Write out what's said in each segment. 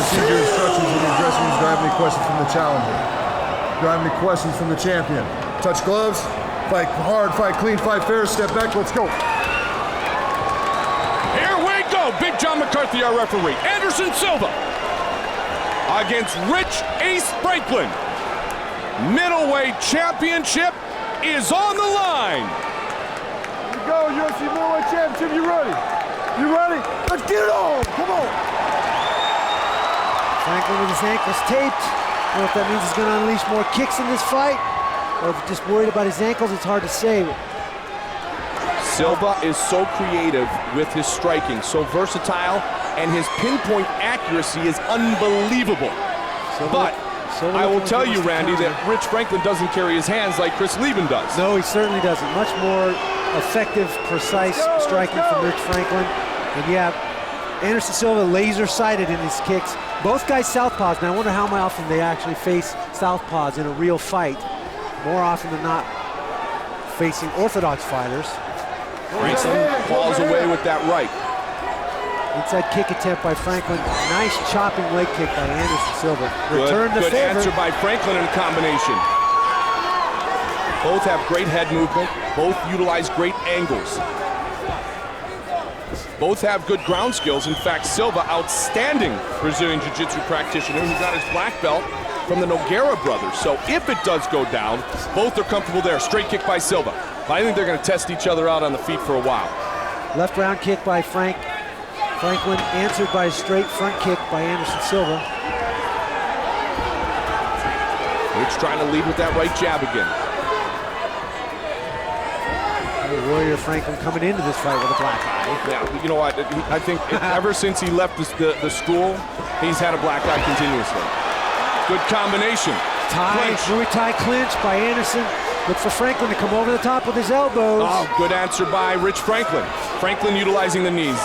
received your instructions in your dressing room. Do I have any questions from the challenger? Do I have any questions from the champion? Touch gloves, fight hard, fight clean, fight fair, step back, let's go. Here we go. Big John McCarthy, our referee. Henderson Silva against Rich Ace Franklin. Middleweight championship is on the line. Here we go, UFC middleweight championship, you ready? You ready? Let's get it on, come on. Franklin with his ankles taped. I don't know if that means he's going to unleash more kicks in this fight, or if he's just worried about his ankles. It's hard to say. Silva is so creative with his striking, so versatile, and his pinpoint accuracy is unbelievable. But I will tell you, Randy, that Rich Franklin doesn't carry his hands like Chris Lieben does. No, he certainly doesn't. Much more effective, precise striking from Rich Franklin. And yeah, Anderson Silva laser-sighted in his kicks. Both guys southpaws, and I wonder how often they actually face southpaws in a real fight. More often than not, facing orthodox fighters. Franklin falls away with that right. Inside kick attempt by Franklin. Nice chopping leg kick by Anderson Silva. Return the good favor. answer by Franklin in combination. Both have great head movement. Both utilize great angles. Both have good ground skills. In fact, Silva, outstanding Brazilian Jiu-Jitsu practitioner who got his black belt from the Nogueira brothers. So if it does go down, both are comfortable there. Straight kick by Silva. I think they're going to test each other out on the feet for a while. Left round kick by Franklin, answered by a straight front kick by Anderson Silva. Rich trying to lead with that right jab again. Warrior Franklin coming into this fight with a black eye. Yeah, you know what? I think ever since he left the school, he's had a black eye continuously. Good combination. Muay Thai clinch by Anderson. Look for Franklin to come over the top with his elbows. Oh, good answer by Rich Franklin. Franklin utilizing the knees.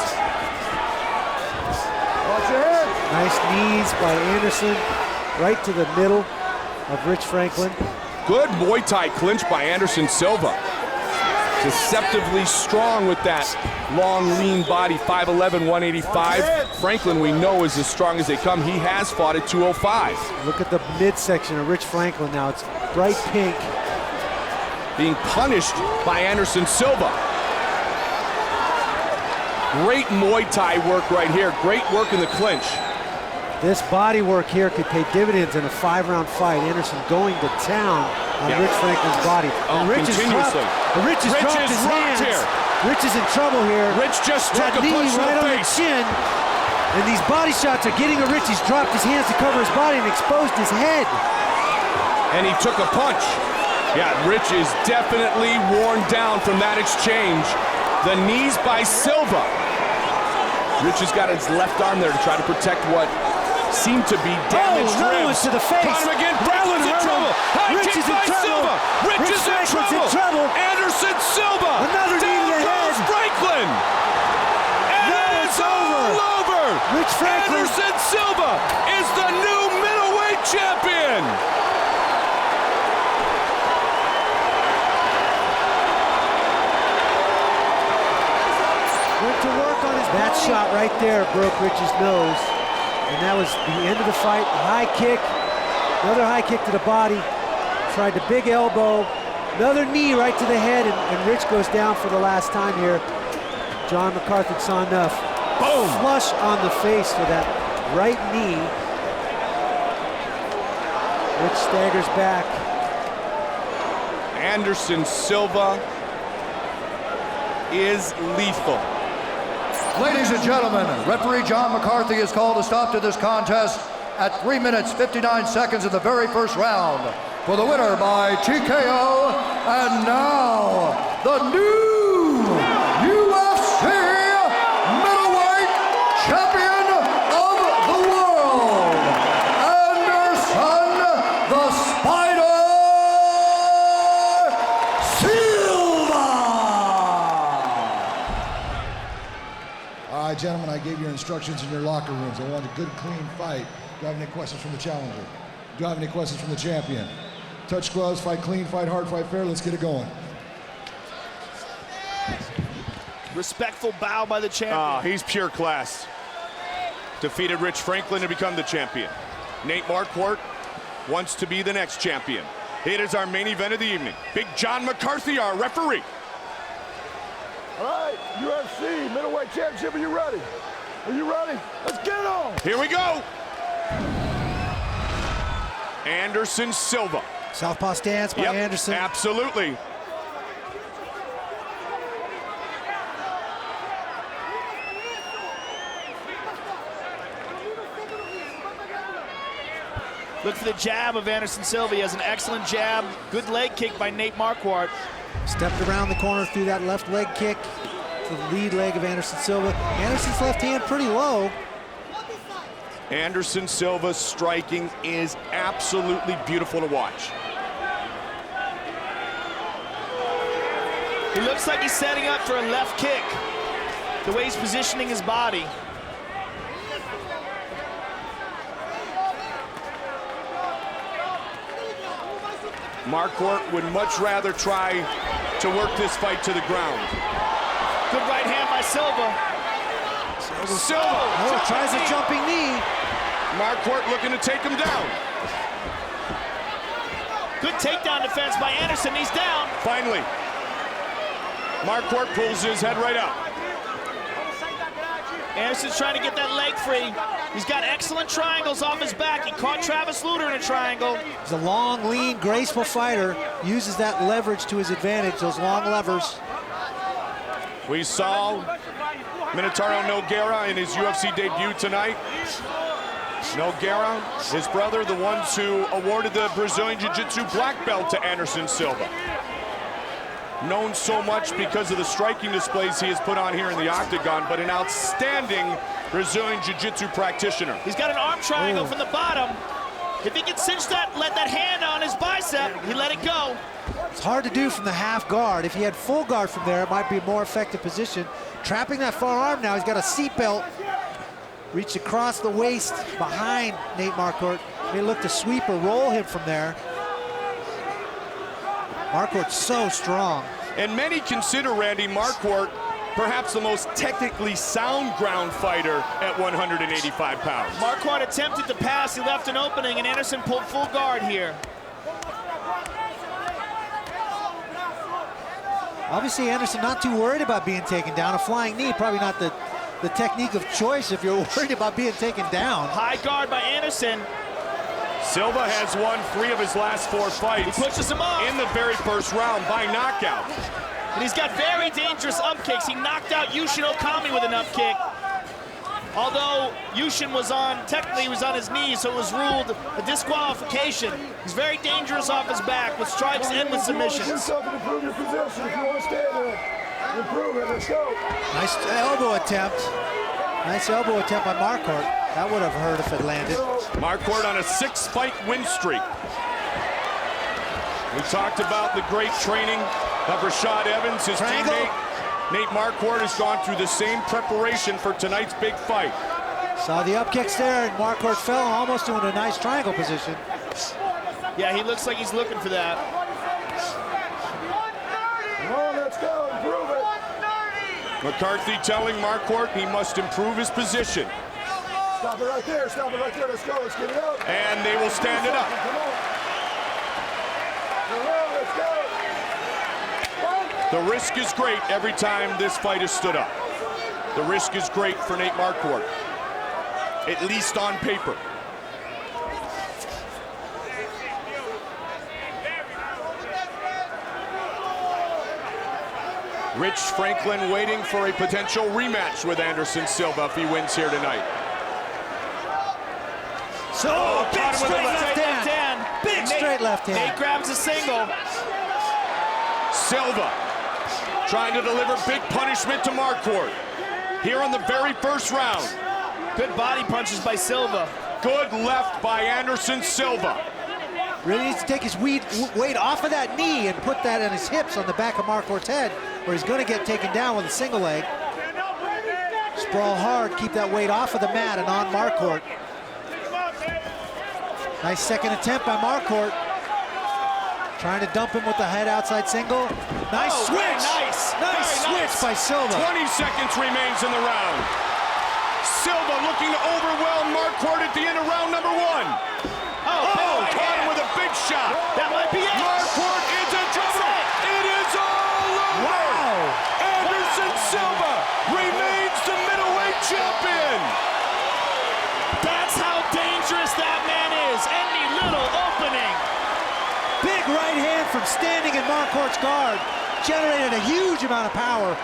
Watch your head. Nice knees by Anderson, right to the middle of Rich Franklin. Good Muay Thai clinch by Anderson Silva. Deceptively strong with that long, lean body, 5'11", 185. Franklin, we know, is as strong as they come. He has fought at 205. Look at the midsection of Rich Franklin now. It's bright pink. Being punished by Anderson Silva. Great Muay Thai work right here. Great work in the clinch. This body work here could pay dividends in a 5-round fight. Anderson going to town on Rich Franklin's body. Oh, Rich continuously. Rich has dropped his hands. Here. Rich is in trouble here. Rich just struck a punch to right the on face. The chin. And these body shots are getting to Rich. He's dropped his hands to cover his body and exposed his head. And he took a punch. Yeah, Rich is definitely worn down from that exchange. The knees by Silva. Rich has got his left arm there to try to protect what seemed to be damaged ribs. To the face. Got him again. Franklin's in trouble. High Rich kick is in by trouble. Silva. Rich is in trouble. Anderson Silva. Another knee to the head. Franklin. And it's all over. Rich Franklin. Anderson Silva is the new middleweight champion. Went to work on his that shot right there broke Rich's nose. And that was the end of the fight. A high kick, another high kick to the body. Tried the big elbow, another knee right to the head, and Rich goes down for the last time here. John McCarthy saw enough. Boom! Flush on the face for that right knee. Rich staggers back. Anderson Silva is lethal. Ladies and gentlemen, referee John McCarthy is called a stop to this contest at 3 minutes, 59 seconds of the very first round. For the winner by TKO, and now, the new UFC middleweight champion of the world, Henderson the Spider Silva! All right, gentlemen, I gave your instructions in your locker rooms. I want a good, clean fight. Do I have any questions from the challenger? Do I have any questions from the champion? Touch gloves, fight clean, fight hard, fight fair. Let's get it going. Respectful bow by the champion. Ah, he's pure class. defeated Rich Franklin to become the champion. Nate Marquardt wants to be the next champion. It is our main event of the evening. Big John McCarthy, our referee. All right, UFC middleweight championship, are you ready? Are you ready? Let's get it on. Here we go. Anderson Silva. Southpaw stance by Anderson. Absolutely. Look for the jab of Anderson Silva. He has an excellent jab. Good leg kick by Nate Marquardt. Stepped around the corner through that left leg kick to the lead leg of Anderson Silva. Anderson's left hand pretty low. Anderson Silva's striking is absolutely beautiful to watch. He looks like he's setting up for a left kick, the way he's positioning his body. Marquardt would much rather try to work this fight to the ground. Good right hand by Silva. Silva! Oh, tries a jumping knee. Marquardt looking to take him down. Good takedown defense by Anderson. He's down. Finally, Marquardt pulls his head right out. Anderson's trying to get that leg free. He's got excellent triangles off his back. He caught Travis Luter in a triangle. He's a long, lean, graceful fighter. Uses that leverage to his advantage, those long levers. We saw Minotauro Nogueira in his UFC debut tonight. Nogueira, his brother, the ones who awarded the Brazilian Jiu-Jitsu black belt to Anderson Silva. Known so much because of the striking displays he has put on here in the octagon, but an outstanding Brazilian Jiu-Jitsu practitioner. He's got an arm triangle from the bottom. If he can cinch that, let that hand on his bicep, he let it go. It's hard to do from the half guard. If he had full guard from there, it might be a more effective position. Trapping that far arm now, he's got a seat belt. Reached across the waist behind Nate Marquardt. May look to sweep or roll him from there. Marquardt's so strong. And many consider Randy Marquardt perhaps the most technically sound ground fighter at 185 pounds. Marquardt attempted to pass, he left an opening, and Anderson pulled full guard here. Obviously, Anderson not too worried about being taken down. A flying knee, probably not the technique of choice if you're worried about being taken down. High guard by Anderson. Silva has won 3 of his last 4 fights. He pushes him off in the very first round by knockout. And he's got very dangerous up kicks. He knocked out Yushin Okami with an up kick. Although Yushin was technically he was on his knees, so it was ruled a disqualification. He's very dangerous off his back with strikes and with submissions. Do something to improve your position. If you want to stay there, improve it. Let's go. Nice elbow attempt. Nice elbow attempt by Marquardt. That would have hurt if it landed. Marquardt on a 6-fight win streak. We talked about the great training of Rashad Evans, his teammate. Nate Marquardt has gone through the same preparation for tonight's big fight. Saw the up kicks there, and Marquardt fell, almost doing a nice triangle position. Yeah, he looks like he's looking for that. Come on, let's go. Improve it. McCarthy telling Marquardt he must improve his position. Stop it right there. Stop it right there. Let's go. Let's get it up. And they will stand it up. Come on. Come on, let's go. The risk is great every time this fight is stood up. The risk is great for Nate Marquardt, at least on paper. Rich Franklin waiting for a potential rematch with Anderson Silva if he wins here tonight. So, big straight left hand. Big straight left hand. Nate grabs a single. Silva trying to deliver big punishment to Marquardt here on the very first round. Good body punches by Silva. Good left by Anderson Silva. Really needs to take his weight off of that knee and put that on his hips on the back of Marquardt's head, where he's going to get taken down with a single leg. Sprawl hard, keep that weight off of the mat and on Marquardt. Nice second attempt by Marquardt. Trying to dump him with the head outside single. Nice switch. Nice Nice switch by Silva. 20 seconds remains in the round. Silva looking to overwhelm Marquardt at the end of round number 1. Caught him with a big shot. That might be it. Marquardt is in trouble. It is all over. Wow. Henderson Silva remains the middleweight champion. That's how dangerous that man is. Any little opening. Big right hand from standing in Marquardt's guard generated a huge amount of power.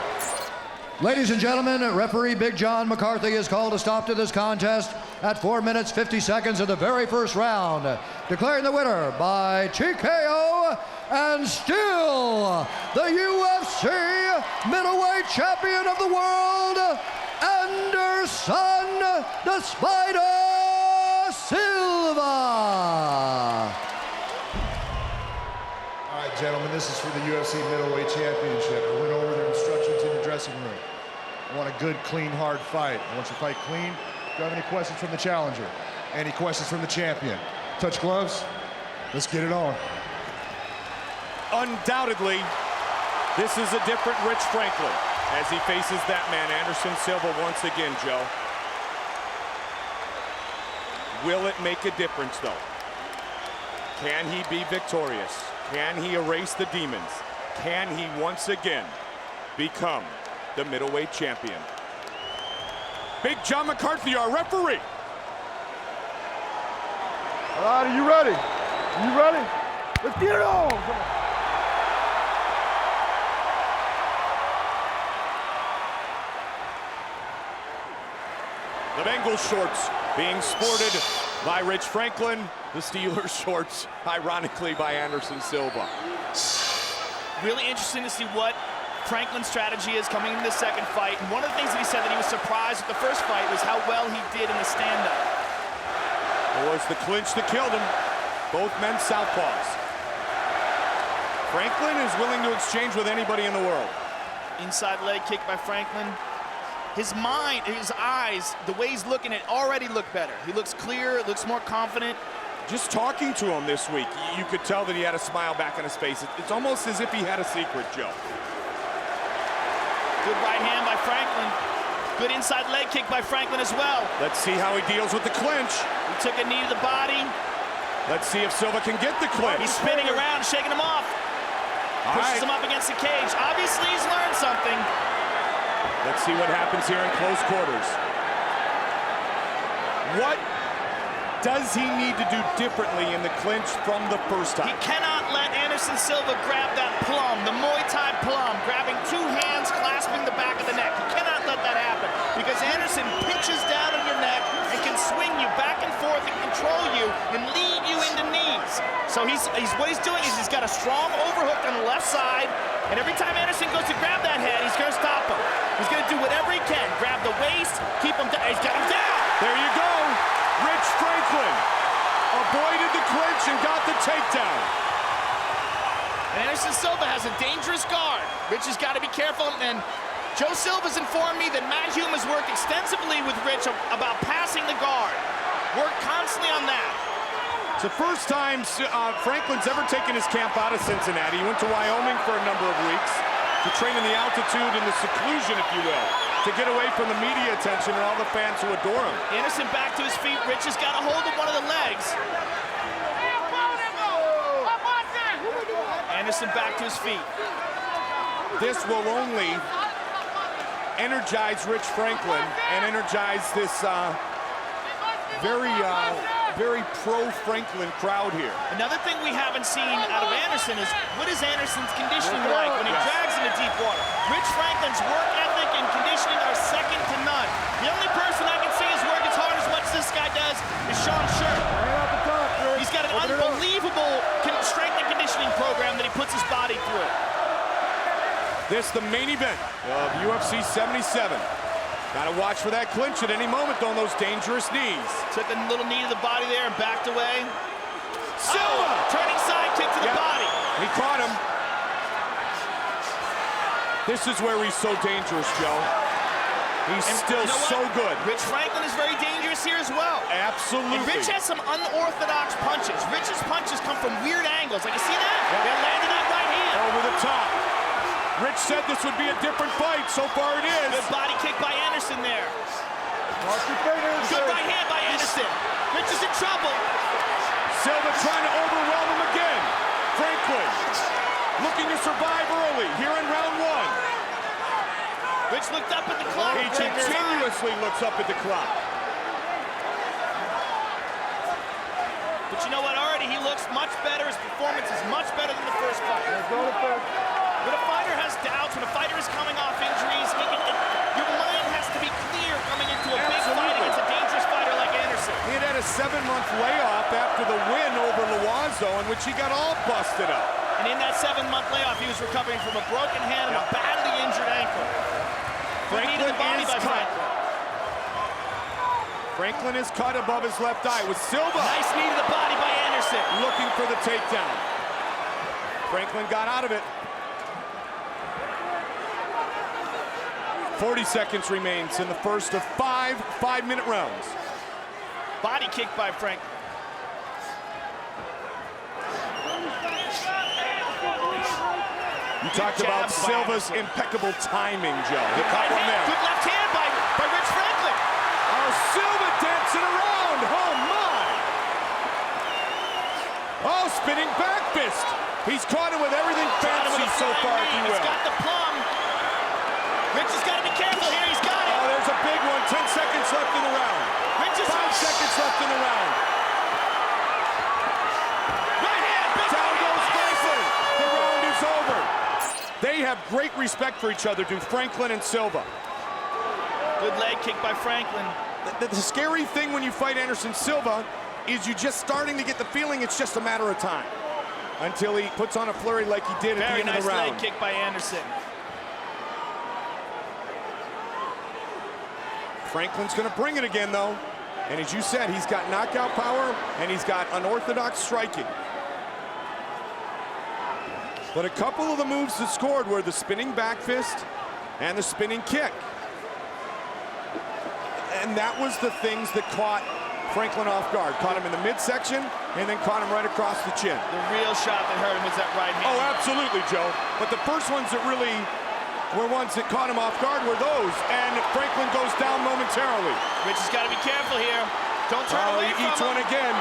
Ladies and gentlemen, referee Big John McCarthy has called a stop to this contest at 4 minutes 50 seconds of the very first round, declaring the winner by TKO and still the UFC middleweight champion of the world, Henderson the Spider Silva. All right, gentlemen, this is for the UFC middleweight championship. I went over their instructions in the dressing room. I want a good, clean, hard fight. I want you to fight clean. Do you have any questions from the challenger? Any questions from the champion? Touch gloves. Let's get it on. Undoubtedly, this is a different Rich Franklin as he faces that man, Henderson Silva, once again, Joe. Will it make a difference, though? Can he be victorious? Can he erase the demons? Can he once again become the middleweight champion? Big John McCarthy, our referee. All right, are you ready? Are you ready? Let's get it on. Come on. The Bengals shorts being sported by Rich Franklin. The Steelers shorts, ironically, by Henderson Silva. Really interesting to see what Franklin's strategy is coming into the second fight. And one of the things that he said that he was surprised with the first fight was how well he did in the stand-up. It was the clinch that killed him. Both men southpaws. Franklin is willing to exchange with anybody in the world. Inside leg kick by Franklin. His mind, his eyes, the way he's looking at already look better. He looks clear, looks more confident. Just talking to him this week, you could tell that he had a smile back on his face. It's almost as if he had a secret, Joe. Good right hand by Franklin. Good inside leg kick by Franklin as well. Let's see how he deals with the clinch. He took a knee to the body. Let's see if Silva can get the clinch. He's spinning around, shaking him off. Pushes him up against the cage. Obviously, he's learned something. Let's see what happens here in close quarters. What does he need to do differently in the clinch from the first time? He cannot let Henderson Silva grab that plum, the Muay Thai plum, grabbing two hands, clasping the back of the neck. He cannot let that happen because Henderson pinches down on your neck and can swing you back and forth and control you and lead you into knees. So what he's doing is he's got a strong overhook on the left side, and every time Henderson goes to grab that head, he's going to stop him. He's going to do whatever he can. Grab the waist, keep him down. He's got him down. There you go. Rich Franklin avoided the clinch and got the takedown. And Henderson Silva has a dangerous guard. Rich has got to be careful. And Joe Silva's informed me that Matt Hume has worked extensively with Rich about passing the guard. Worked constantly on that. It's the first time Franklin's ever taken his camp out of Cincinnati. He went to Wyoming for a number of weeks to train in the altitude and the seclusion, if you will, to get away from the media attention and all the fans who adore him. Henderson back to his feet. Rich has got a hold of one of the legs. Henderson back to his feet. This will only energize Rich Franklin and energize this very pro-Franklin crowd here. Another thing we haven't seen out of Henderson is what is Henderson's conditioning like when he drags into deep water? Rich Franklin's work ethic and conditioning are second to none. The only person I can see is work as hard as much as this guy does is Sean Scherr. He's got an unbelievable strength and conditioning program that he puts his body through. This the main event of UFC 77. Gotta watch for that clinch at any moment on those dangerous knees. Took a little knee to the body there and backed away. Silva! Turning side kick to the body. He caught him. This is where he's so dangerous, Joe. He's still so good. Rich Franklin is very dangerous here as well. Absolutely. And Rich has some unorthodox punches. Rich's punches come from weird angles. Like, you see that? They landed that right hand. Over the top. Rich said this would be a different fight. So far it is. Good body kick by Henderson there. Watch your fingers. Good right hand by Henderson. Rich is in trouble. Silva trying to overwhelm him again. Franklin looking to survive early here in round one. Rich looked up at the clock. He continuously looks up at the clock. But you know what? Already he looks much better. His performance is much better than the first fight. Let's go to fifth. When a fighter has doubts, when a fighter is coming off injuries, your mind has to be clear coming into a big fight against a dangerous fighter like Anderson. He had a 7-month layoff after the win over Loiseau, in which he got all busted up. And in that 7-month layoff, he was recovering from a broken hand and a badly injured ankle. Franklin body is by cut. Franklin. Franklin is cut above his left eye with Silva. Nice knee to the body by Anderson. Looking for the takedown. Franklin got out of it. 40 seconds remains in the first of 5 5-minute rounds. Body kick by Franklin. You talked about Silva's impeccable timing, Joe. He caught one there. Good left hand by Rich Franklin. Oh, Silva dancing around. Oh, my. Oh, spinning back fist. He's caught him with everything fancy so far, if you will. He's got the plum. Rich has got to be careful here. He's got it. Oh, there's a big one. 10 seconds left in the round. Rich is 5 seconds left in the round. right hand. Big Down right goes hand. Franklin. The round is over. They have great respect for each other, do Franklin and Silva. Good leg kick by Franklin. The scary thing when you fight Anderson Silva is you're just starting to get the feeling it's just a matter of time until he puts on a flurry like he did at the end of the round. Very nice leg kick by Anderson. Franklin's going to bring it again, though. And as you said, he's got knockout power and he's got unorthodox striking. But a couple of the moves that scored were the spinning back fist and the spinning kick. And that was the things that caught Franklin off guard. Caught him in the midsection and then caught him right across the chin. The real shot that hurt him was that right hand. Oh, absolutely, Joe. But the first ones that really were ones that caught him off guard were those. And Franklin goes down momentarily. Rich has got to be careful here. Don't turn away from each him. one again.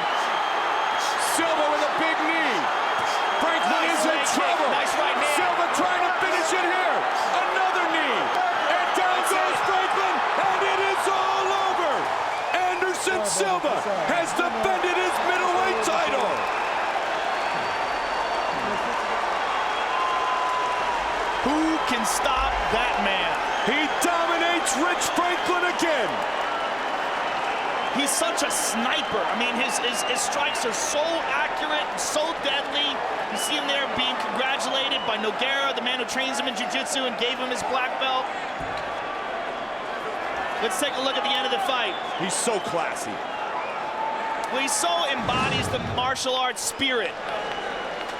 Silva with a big knee. Franklin is in trouble. Nice right hand. Silva trying to finish it here. Another knee. And down goes Franklin. And it is all over. Anderson Silva has defended his middleweight title. Who can stop that man? He dominates Rich Franklin again. He's such a sniper. I mean, his strikes are so accurate, so deadly. You see him there being congratulated by Nogueira, the man who trains him in jiu-jitsu and gave him his black belt. Let's take a look at the end of the fight. He's so classy. Well, he so embodies the martial arts spirit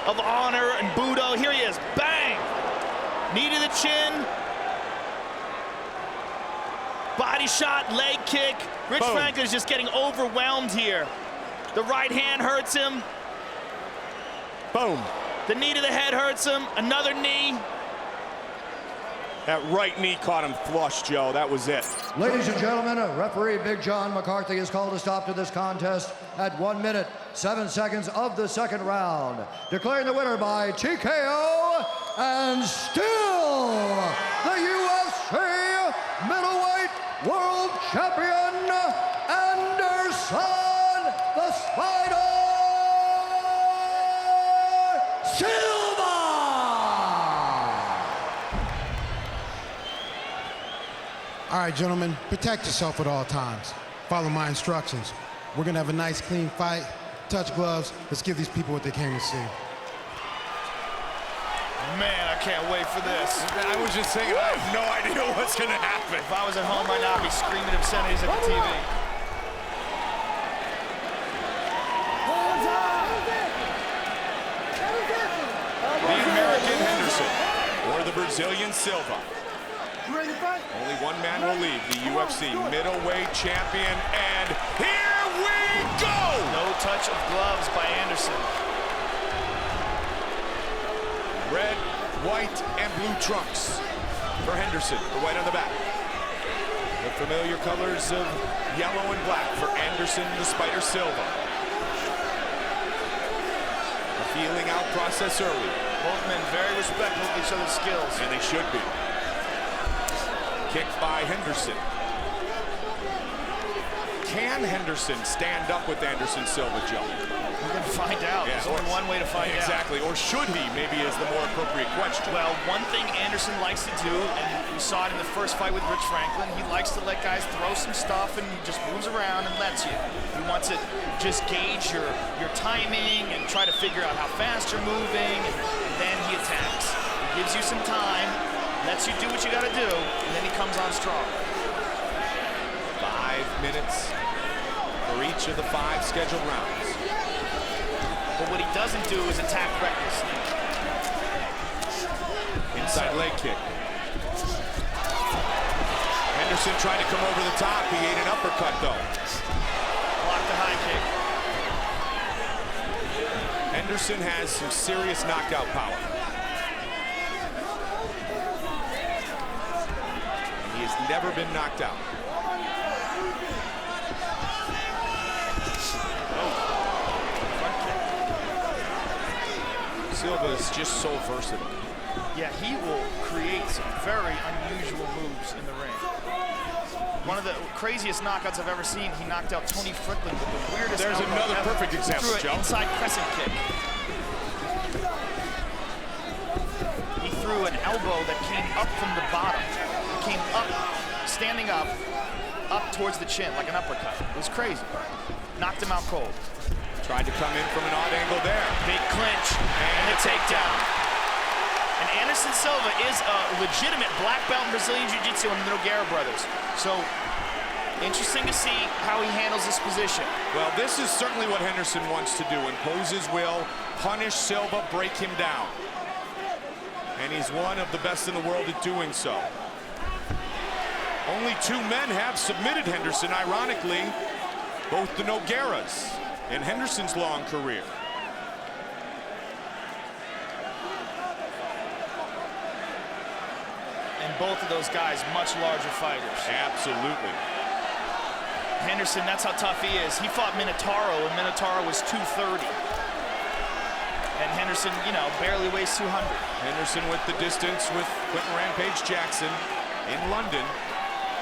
of honor and Budo. Here he is, bang! Knee to the chin. Body shot, leg kick. Rich Boom. Franklin is just getting overwhelmed here. The right hand hurts him. Boom. The knee to the head hurts him. Another knee. That right knee caught him flush, Joe. That was it. Ladies and gentlemen, referee Big John McCarthy has called a stop to this contest at 1 minute, 7 seconds of the second round, declaring the winner by TKO and still the UFC middleweight world champion, Anderson the Spider Silva! All right, gentlemen, protect yourself at all times. Follow my instructions. We're gonna have a nice, clean fight. Touch gloves. Let's give these people what they came to see. Man, I can't wait for this. I was just saying, I have no idea what's going to happen. If I was at home right now, I'd be screaming obscenities at the TV. The American Henderson or the Brazilian Silva. Only one man will leave, the UFC middleweight champion, and here we go! No touch of gloves by Anderson. Red, white, and blue trunks for Henderson, the white on the back. The familiar colors of yellow and black for Anderson, the Spider Silva. A feeling out process early. Both men very respectful of each other's skills. And they should be. Kick by Henderson. Can Henderson stand up with Anderson Silva, Joe? We're going to find out. Yeah, There's only one way to find out. Exactly. Or should he, maybe, is the more appropriate question. Well, one thing Anderson likes to do, and we saw it in the first fight with Rich Franklin, he likes to let guys throw some stuff and he just moves around and lets you. He wants to just gauge your timing and try to figure out how fast you're moving, and then he attacks. He gives you some time, lets you do what you got to do, and then he comes on strong. 5 minutes for each of the 5 scheduled rounds. But what he doesn't do is attack recklessly. Inside leg kick. Henderson tried to come over the top. He ate an uppercut, though. Block the high kick. Henderson has some serious knockout power. And he has never been knocked out. Silva is just so versatile. Yeah, he will create some very unusual moves in the ring. One of the craziest knockouts I've ever seen, he knocked out Tony Strickland with the weirdest There's elbow another ever. perfect example, He threw Joe. an inside crescent kick. He threw an elbow that came up from the bottom. It came up, standing up towards the chin, like an uppercut. It was crazy. Knocked him out cold. Tried to come in from an odd angle there. Big clinch and a takedown. And Anderson Silva is a legitimate black belt in Brazilian Jiu-Jitsu and the Nogueira brothers. So interesting to see how he handles this position. Well, this is certainly what Henderson wants to do. Impose his will, punish Silva, break him down. And he's one of the best in the world at doing so. Only 2 men have submitted Henderson, ironically, both the Nogueiras in Henderson's long career. And both of those guys, much larger fighters. Absolutely. Henderson, that's how tough he is. He fought Minotauro, and Minotauro was 230. And Henderson, you know, barely weighs 200. Henderson with the distance with Quentin Rampage Jackson in London,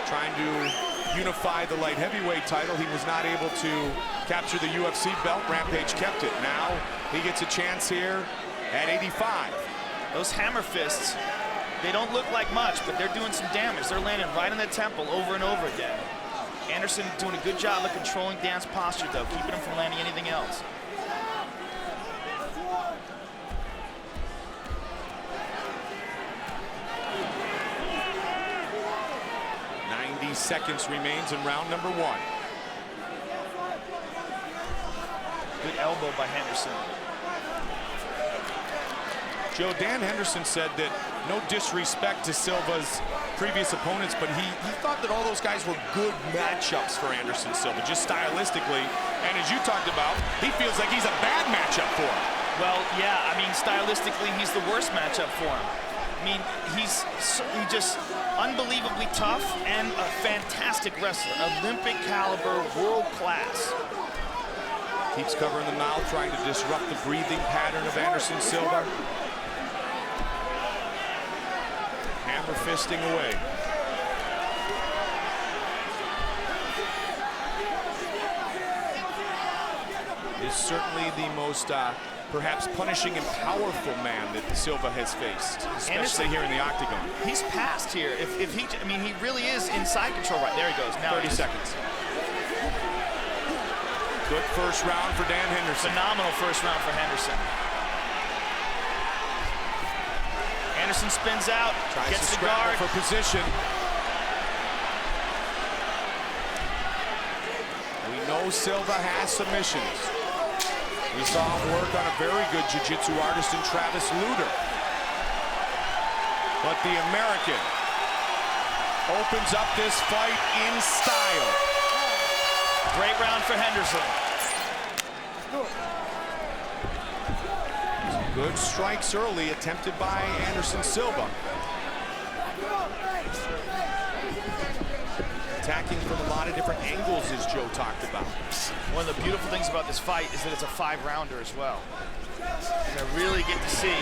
trying to unify the light heavyweight title. He was not able to capture the UFC belt. Rampage kept it. Now he gets a chance here at 85. Those hammer fists, they don't look like much, but they're doing some damage. They're landing right on the temple over and over again. Anderson doing a good job of controlling Dan's posture, though, keeping him from landing anything else. Seconds remains in round number 1. Good elbow by Henderson. Joe, Dan Henderson said that no disrespect to Silva's previous opponents, but he thought that all those guys were good matchups for Anderson Silva, just stylistically. And as you talked about, he feels like he's a bad matchup for him. Well, yeah, I mean, stylistically, he's the worst matchup for him. I mean, he's just unbelievably tough and a fantastic wrestler. Olympic caliber, world class. Keeps covering the mouth, trying to disrupt the breathing pattern of Anderson Silva. Hammer fisting away. Is certainly the most perhaps punishing and powerful man that Silva has faced, especially here in the octagon. He's passed here. If he, I mean, he really is inside control. Right there, he goes. Now 30 seconds. Good first round for Dan Henderson. Phenomenal first round for Henderson. Anderson spins out, tries gets to the guard for position. We know Silva has submissions. We saw him work on a very good jiu-jitsu artist in Travis Luter. But the American opens up this fight in style. Great round for Henderson. Good strikes early attempted by Anderson Silva. attacking from a lot of different angles, as Joe talked about. One of the beautiful things about this fight is that it's a 5-rounder as well. And I really get to see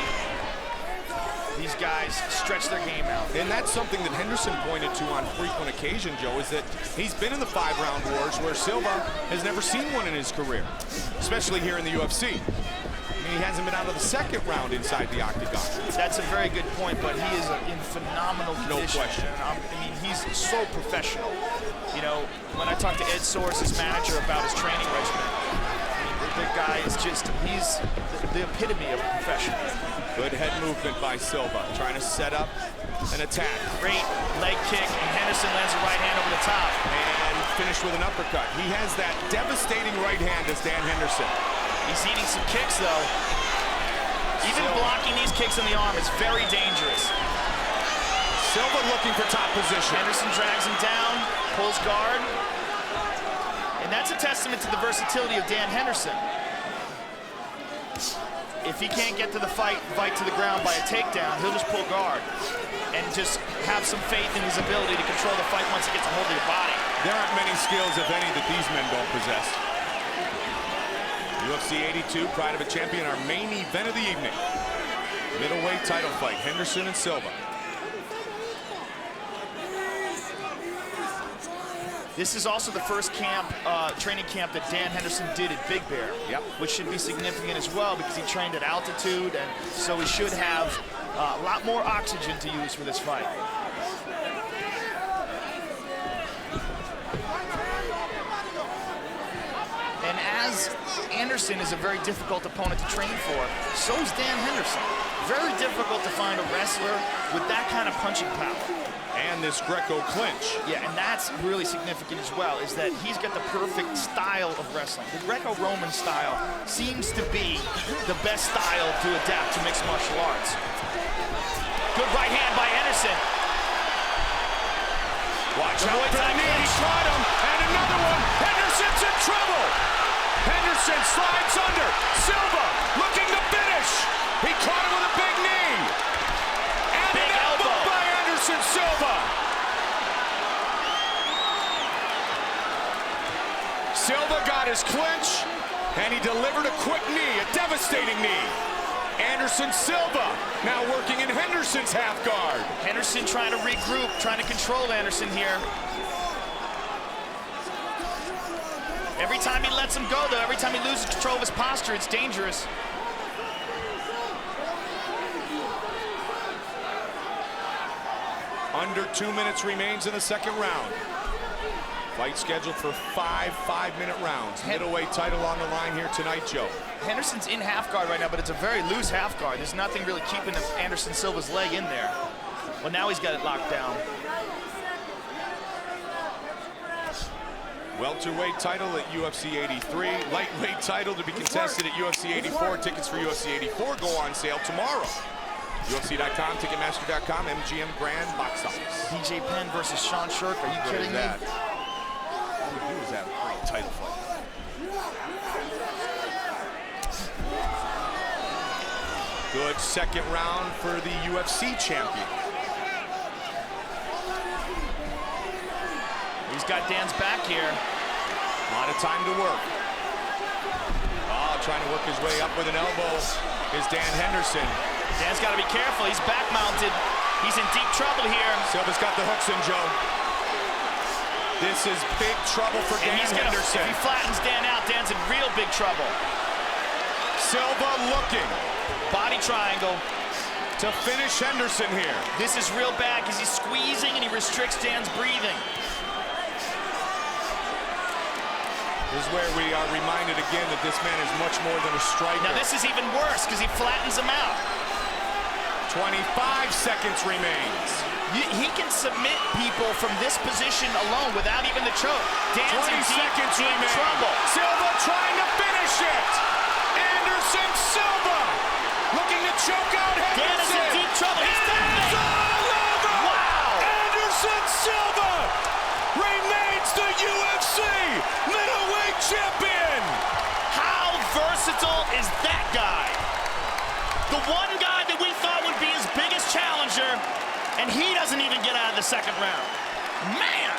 these guys stretch their game out. And that's something that Henderson pointed to on frequent occasion, Joe, is that he's been in the 5-round wars where Silva has never seen one in his career, especially here in the UFC. He hasn't been out of the 2nd round inside the octagon. That's a very good point, but he is in phenomenal condition. No question. And I mean, he's so professional. You know, when I talked to Ed Soares, his manager, about his training regimen, I mean, the guy is just, he's the epitome of a professional. Good head movement by Silva, trying to set up an attack. Great leg kick, and Henderson lands a right hand over the top. And finished with an uppercut. He has that devastating right hand as Dan Henderson. He's eating some kicks, though. Even blocking these kicks in the arm is very dangerous. Silva looking for top position. Henderson drags him down, pulls guard. And that's a testament to the versatility of Dan Henderson. If he can't get to the fight to the ground by a takedown, he'll just pull guard and just have some faith in his ability to control the fight once he gets a hold of your body. There aren't many skills, if any, that these men don't possess. UFC 82, Pride of a Champion, our main event of the evening. Middleweight title fight, Henderson and Silva. This is also the first camp, training camp that Dan Henderson did at Big Bear, which should be significant as well because he trained at altitude, and so he should have a lot more oxygen to use for this fight. And as Anderson is a very difficult opponent to train for, so is Dan Henderson. Very difficult to find a wrestler with that kind of punching power. And this Greco clinch. Yeah, and that's really significant as well, is that he's got the perfect style of wrestling. The Greco-Roman style seems to be the best style to adapt to mixed martial arts. Good right hand by Henderson. Watch out for the knee, he caught him, and another one. Henderson's in trouble. Henderson slides under. Silva looking to finish. He caught him with a big knee. And big an elbow by Anderson Silva. Silva got his clinch, and he delivered a quick knee, a devastating knee. Anderson Silva now working in Henderson's half guard. Henderson trying to regroup, trying to control Anderson here. Every time he lets him go, though, every time he loses control of his posture, it's dangerous. Under 2 minutes remains in the 2nd round. Fight scheduled for 5 5-minute rounds. Middleweight title on the line here tonight, Joe. Henderson's in half guard right now, but it's a very loose half guard. There's nothing really keeping Anderson Silva's leg in there. Well, now he's got it locked down. Welterweight title at UFC 83. Lightweight title to be contested at UFC 84. Tickets for UFC 84 go on sale tomorrow. UFC.com, Ticketmaster.com, MGM Grand Box Office. DJ Penn versus Sean Shirk. Are you kidding me? All we do is have a great title fight. Good 2nd round for the UFC champion. He's got Dan's back here. A lot of time to work. Oh, trying to work his way up with an elbow is Dan Henderson. Dan's got to be careful. He's back mounted. He's in deep trouble here. Silva's got the hooks in, Joe. This is big trouble for Dan Henderson. If he flattens Dan out, Dan's in real big trouble. Silva looking. Body triangle. To finish Henderson here. This is real bad because he's squeezing and he restricts Dan's breathing. This is where we are reminded again that this man is much more than a striker. Now this is even worse because he flattens him out. 25 seconds remains. He can submit people from this position alone without even the choke. Dan's 20 seconds deep remain. trouble. Silva trying to finish it. Anderson Silva looking to choke out Henderson. Dan is in deep trouble. He's It's all over. Wow. Anderson Silva remains the UFC middleweight champion. How versatile is that guy? The one guy that we thought would be his biggest challenger, and he doesn't even get out of the 2nd round. Man!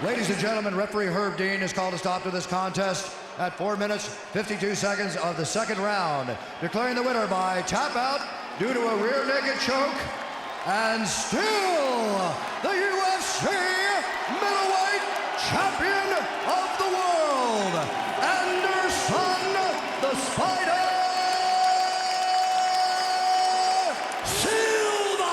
Ladies and gentlemen, referee Herb Dean has called a stop to this contest at 4 minutes, 52 seconds of the second round, declaring the winner by tap out due to a rear naked choke, and still the UFC middleweight champion of the world, Henderson, the Spider Silva!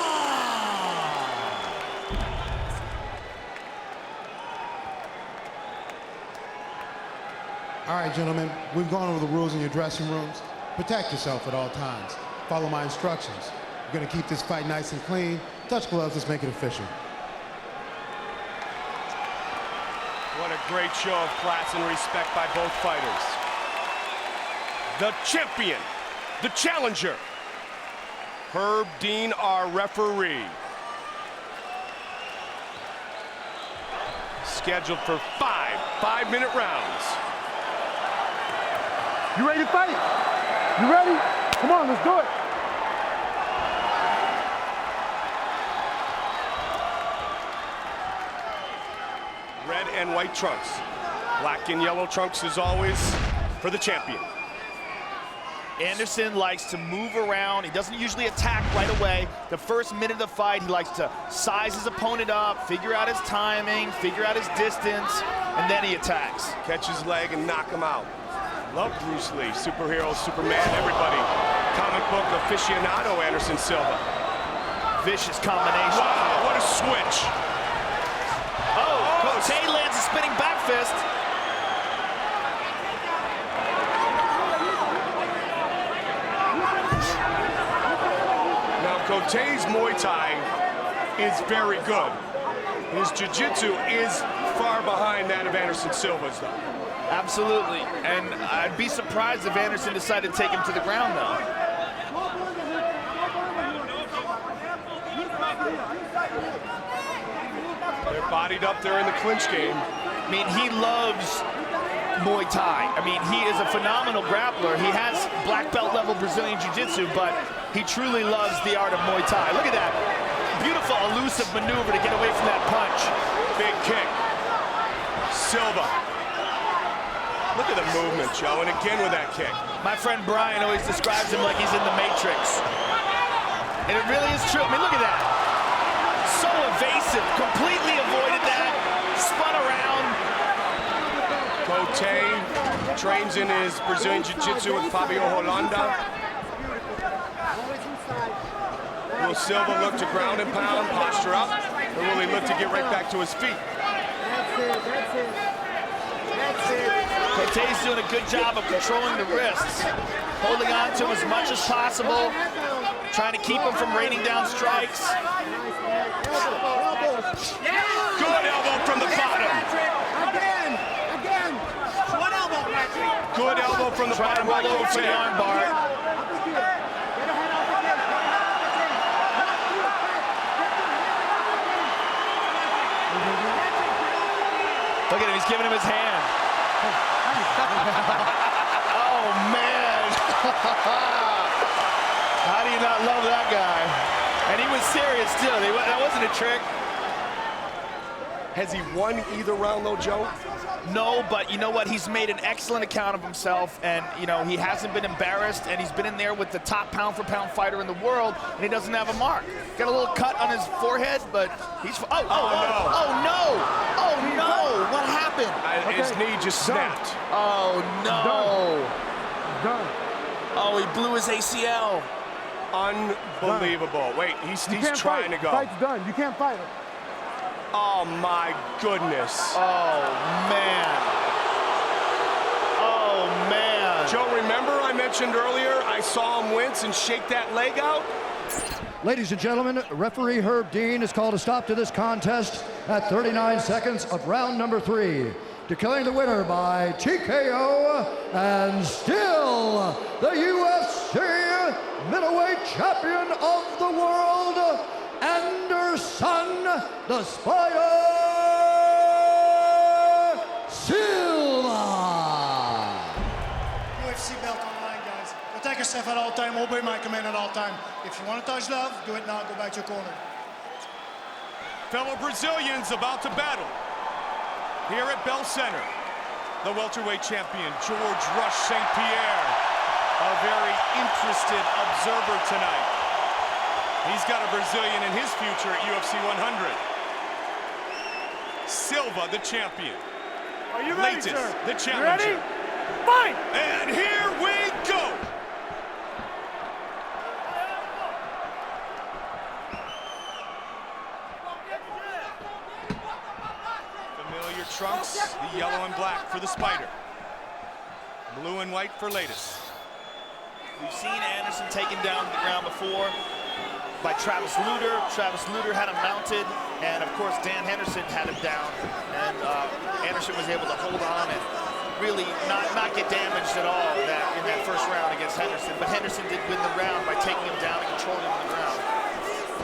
All right, gentlemen, we've gone over the rules in your dressing rooms. Protect yourself at all times. Follow my instructions. We're gonna keep this fight nice and clean. Touch gloves, let's make it official. What a great show of class and respect by both fighters. The champion, the challenger, Herb Dean, our referee. Scheduled for 5-minute rounds. You ready to fight? You ready? Come on, let's do it. Red and white trunks. Black and yellow trunks as always for the champion. Anderson likes to move around. He doesn't usually attack right away. The first minute of the fight, he likes to size his opponent up, figure out his timing, figure out his distance, and then he attacks. Catch his leg and knock him out. Love Bruce Lee, superhero, Superman, everybody. Comic book aficionado, Anderson Silva. Vicious combination. Wow, what a switch. Oh, Cote lands a spinning back fist. Now, Cote's Muay Thai is very good. His jiu-jitsu is far behind that of Anderson Silva's, though. Absolutely, and I'd be surprised if Anderson decided to take him to the ground, though. They're bodied up there in the clinch game. I mean, he loves Muay Thai. I mean, he is a phenomenal grappler. He has black belt level Brazilian Jiu-Jitsu, but he truly loves the art of Muay Thai. Look at that. Beautiful, elusive maneuver to get away from that punch. Big kick. Silva. Look at the movement, Joe, and again with that kick. My friend Brian always describes him like he's in the Matrix. And it really is true. I mean, look at that. So evasive, completely avoided that, spun around. Cote trains in his Brazilian Jiu-Jitsu with Fabio Holanda. Will Silva look to ground and pound, posture up, or will he look to get right back to his feet? Cote's doing a good job of controlling the wrists, holding on to him as much as possible, trying to keep him from raining down strikes. Good elbow from the bottom. Again. One elbow, Patrick. Good elbow from the bottom by Roll over for the Cote. armbar. Look at him, he's giving him his hand. Oh, man. How do you not love that guy? And he was serious, too. That wasn't a trick. Has he won either round, though, Joe? No, but you know what? He's made an excellent account of himself, and, you know, he hasn't been embarrassed, and he's been in there with the top pound-for-pound fighter in the world, and he doesn't have a mark. Got a little cut on his forehead, but he's... Oh, no! What happened? His knee just snapped. Oh, no! Done. Oh, he blew his ACL. Unbelievable. Wait, he's trying to go. Fight's done. You can't fight him. Oh, my goodness. Oh, man. Oh, man. Joe, remember I mentioned earlier I saw him wince and shake that leg out? Ladies and gentlemen, referee Herb Dean has called a stop to this contest at 39 seconds of round number 3, declaring the winner by TKO and still the UFC middleweight champion of the world, Henderson, the Spider Silva. UFC belt on the line, guys. Protect yourself at all time. Obey my command at all time. If you want to touch love, do it now. Go back to your corner. Fellow Brazilians about to battle. Here at Bell Center, the welterweight champion, George Rush St. Pierre, a very interested observer tonight. He's got a Brazilian in his future at UFC 100. Silva, the champion. Are you ready, Leites, sir? the You challenger. ready? Fight! And here we go! Familiar trunks, the yellow and black for the Spider. Blue and white for Leites. We've seen Anderson taken down to the ground before by Travis Lutter. Travis Lutter had him mounted, and of course Dan Henderson had him down, and Anderson was able to hold on and really not get damaged at all in that first round against Henderson. But Henderson did win the round by taking him down and controlling him on the ground.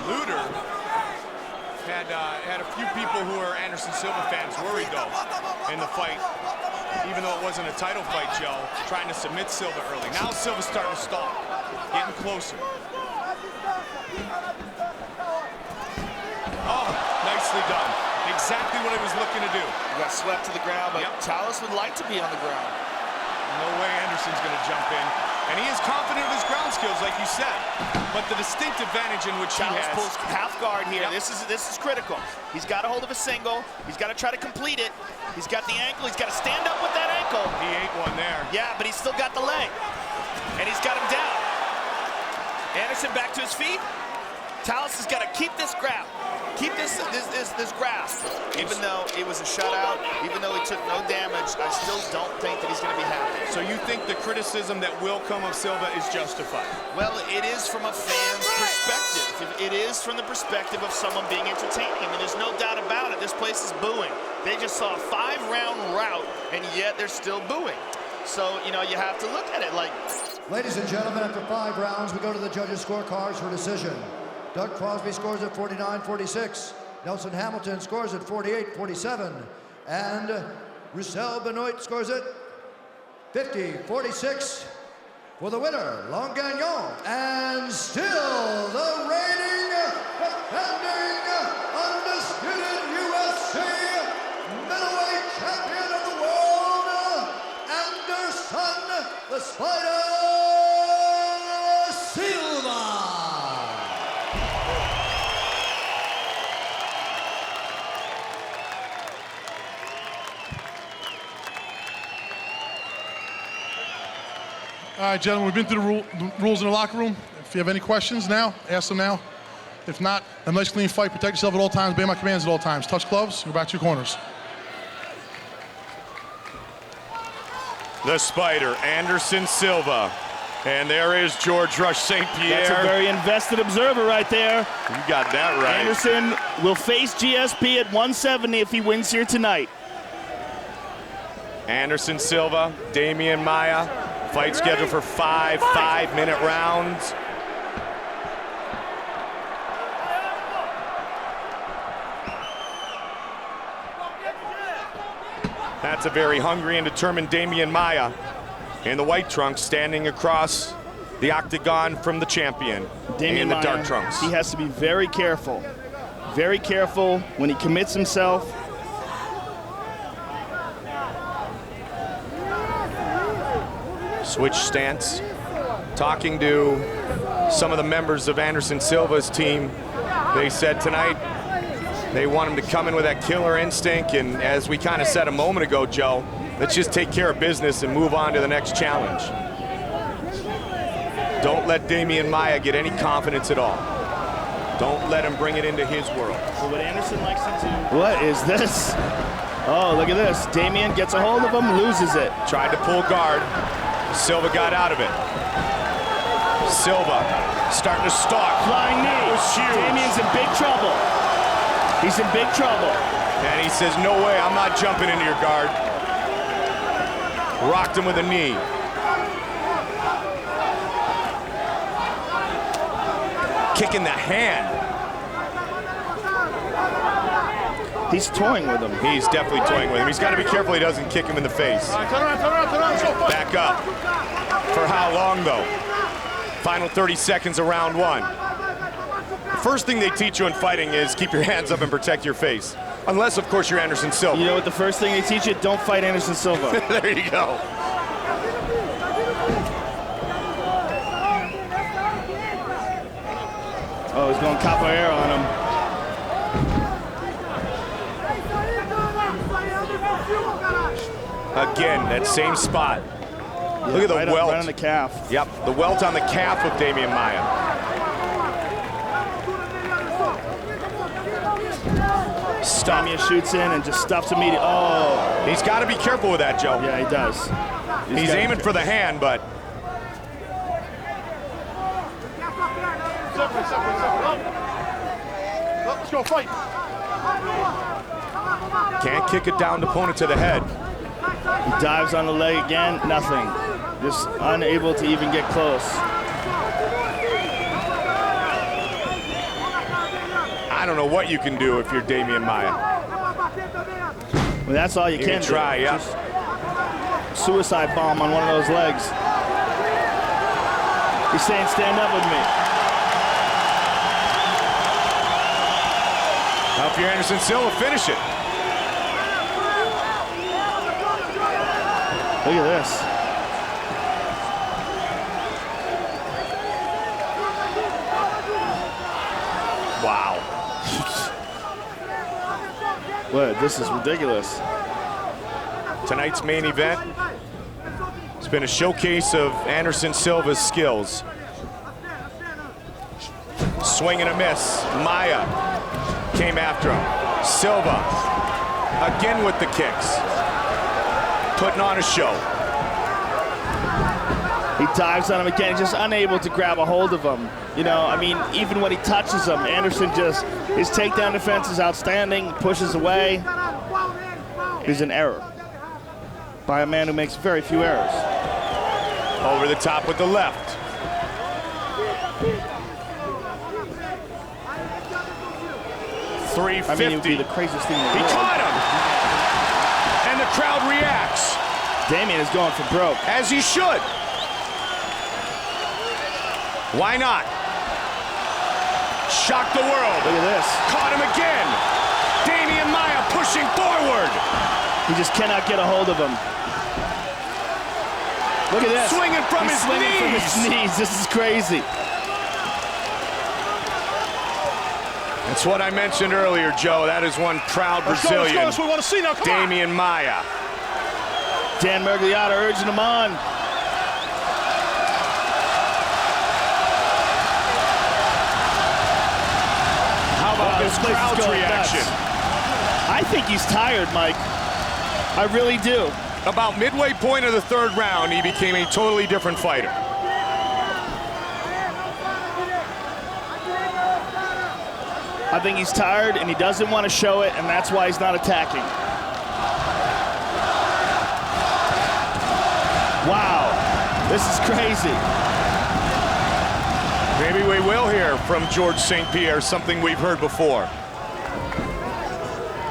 Lutter had a few people who are Anderson Silva fans worried though in the fight, even though it wasn't a title fight, Joe, trying to submit Silva early. Now Silva's starting to stall, getting closer. Oh, nicely done. Exactly what he was looking to do. He got swept to the ground, but Tallis would like to be on the ground. No way Anderson's going to jump in. And he is confident of his ground skills, like you said. But the distinct advantage in which Tallis he has... pulls half guard here. This is critical. He's got a hold of a single. He's got to try to complete it. He's got the ankle. He's got to stand up with that ankle. He ate one there. Yeah, but he's still got the leg. And he's got him down. Anderson back to his feet. Tallis has got to keep this grab. Keep this grasp. Even though it was a shutout, even though he took no damage, I still don't think that he's going to be happy. So you think the criticism that will come of Silva is justified? Well, it is from a fan's perspective. It is from the perspective of someone being entertaining. I mean, there's no doubt about it. This place is booing. They just saw a 5-round rout, and yet they're still booing. So, you know, you have to look at it like... Ladies and gentlemen, after 5 rounds, we go to the judges' scorecards for decision. Doug Crosby scores at 49-46. Nelson Hamilton scores at 48-47. And Roussel Benoit scores at 50-46 for the winner, Langagnon. And still the reigning, defending, undisputed UFC middleweight champion of the world, Henderson, the Spider Silva. All right, gentlemen, we've been through the rules in the locker room. If you have any questions now, ask them now. If not, a nice clean fight. Protect yourself at all times. Obey my commands at all times. Touch gloves. Go back to your corners. The Spider, Anderson Silva. And there is George Rush St. Pierre. That's a very invested observer right there. You got that right. Anderson will face GSP at 170 if he wins here tonight. Anderson Silva, Damian Maia. Fight scheduled for 5 5-minute rounds. That's a very hungry and determined Damian Maia in the white trunks, standing across the octagon from the champion in the dark trunks. He has to be very careful when he commits himself. Switch stance, talking to some of the members of Anderson Silva's team. They said tonight they want him to come in with that killer instinct, and as we kind of said a moment ago, Joe, let's just take care of business and move on to the next challenge. Don't let Damian Maia get any confidence at all. Don't let him bring it into his world. So what Anderson likes to do... What is this? Oh, look at this. Damian gets a hold of him, loses it. Tried to pull guard. Silva got out of it. Silva starting to stalk. Flying knee. That was huge. Damian's in big trouble. He's in big trouble. And he says, no way, I'm not jumping into your guard. Rocked him with a knee. Kick in the hand. He's toying with him. He's definitely toying with him. He's got to be careful he doesn't kick him in the face. Back up. For how long, though? Final 30 seconds of round one. The first thing they teach you in fighting is keep your hands up and protect your face. Unless, of course, you're Anderson Silva. You know what the first thing they teach you? Don't fight Anderson Silva. There you go. Oh, he's going capoeira on him. Again, that same spot. Look at the welt. Right on the calf. Yep, the welt on the calf of Damian Maia. Maia shoots in and just stuffs immediately. Oh. He's got to be careful with that, Joe. Yeah, he does. He's aiming for the hand, but... Let's go fight. Can't kick it down the opponent to the head. He dives on the leg again, nothing. Just unable to even get close. I don't know what you can do if you're Damian Maia. Well, that's all you can try, do. yeah. Just suicide bomb on one of those legs. He's saying, stand up with me. Now, if you're Anderson Silva, finish it. Look at this. Wow. What? This is ridiculous. Tonight's main event has been a showcase of Anderson Silva's skills. Swing and a miss. Maia came after him. Silva again with the kicks. Putting on a show. He dives on him again, just unable to grab a hold of him. You know, I mean, even when he touches him, Anderson just, his takedown defense is outstanding, pushes away. Is an error by a man who makes very few errors. Over the top with the left. I mean, it would be the craziest thing in the world. He caught him! And the crowd reacts. Damian is going for broke. As he should. Why not? Shock the world. Look at this. Caught him again. Damian Maia pushing forward. He just cannot get a hold of him. Look at this. Swinging from He's his swinging knees. from his knees. This is crazy. That's what I mentioned earlier, Joe. That is one proud Brazilian. Let's go. We want to see now. Come on. Damian Maia. Dan Mergliotta urging him on. How about this crowd's reaction? I think he's tired, Mike. I really do. About midway point of the third round, he became a totally different fighter. I think he's tired and he doesn't want to show it, and that's why he's not attacking. Wow, this is crazy. Maybe we will hear from George St. Pierre, something we've heard before.